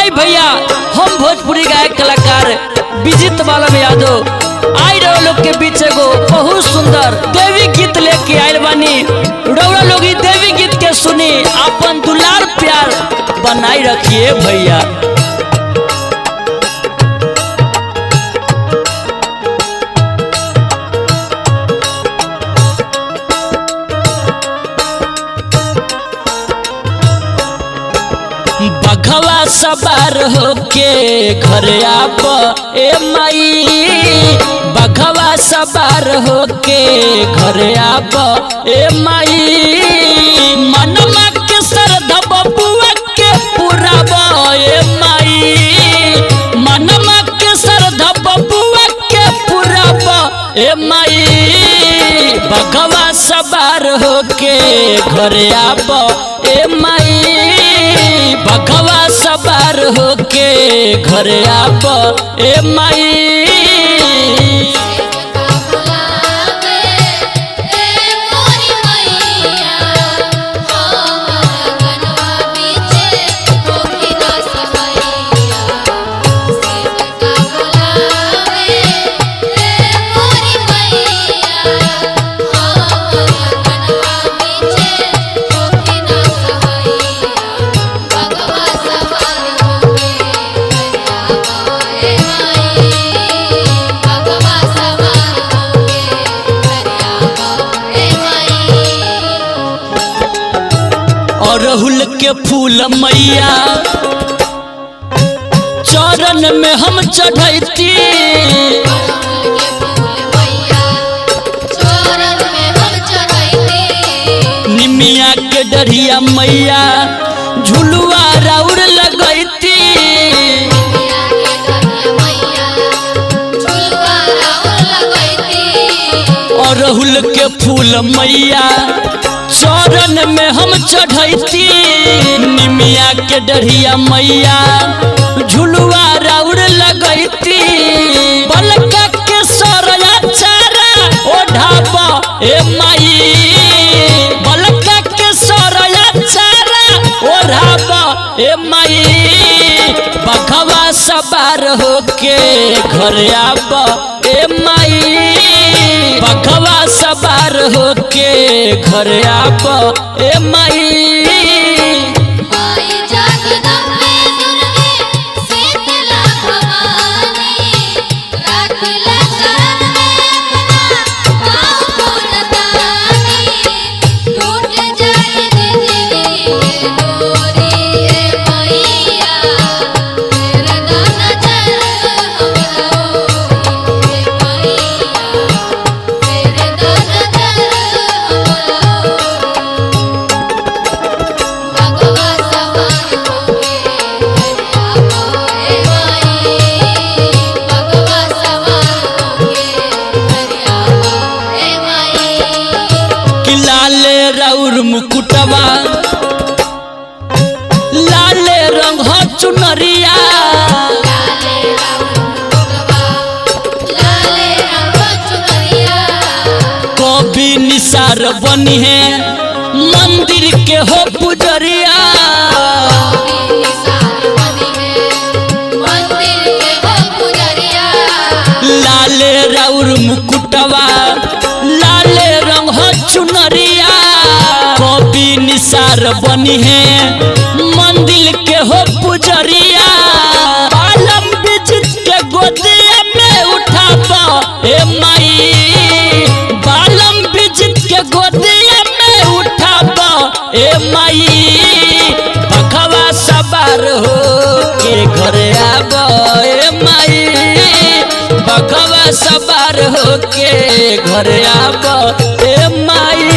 आई भैया हम भोजपुरी गायक कलाकार विजित बालम यादव आई रहो लोग के बीच एगो बहुत सुंदर देवी गीत लेके आयल बानी। रउरा लोग देवी गीत के सुनी अपन दुलार प्यार बनाई रखिए भैया। बघवा सवार होके घर आप ए माई, बघवा सवार होके घर आप ए माई। मनमा के श्रद्धा बबुआ के पुरावा ए माई, मनमा के श्रद्धा बबुआ के पुरावा ए माई। बघवा सवार होके घर आप ए माई, बघवा सवार होके घर आप ए माई। अरहुल के फूल मैया चरण में हम चढ़ैती, निमिया के डरिया मैया झुलुआ राउर लगैती। अरहुल के फूल मैया चरण में हम चढ़ैती, निमिया के डरिया मैया झुलुआ राउर लगैती। बलका के सरया चारा ओढ़ाबा ए माई, बलका के सरया चारा ओढ़ाबा ए माई। बघवा सवार होके घर आप ए माई, बघवा सवार होके घर आप ए माई। राउर मुकुटवा लाले रंग हो चुनरिया, कभी निसार बनी है मंदिर के हो पुजरिया। लाले राउर मुकुटवा लाले रंग हो चुनरिया, कभी निसार बनी है मंदिर के हो पुजरिया। बालम बिजित के गोदिया में उठाबा ए माई, बालम बिजित के गोदिया में उठाबा ए माई। बघवा सवार होके घर आप ए माई, बघवा सवार होके घर आप ए माई।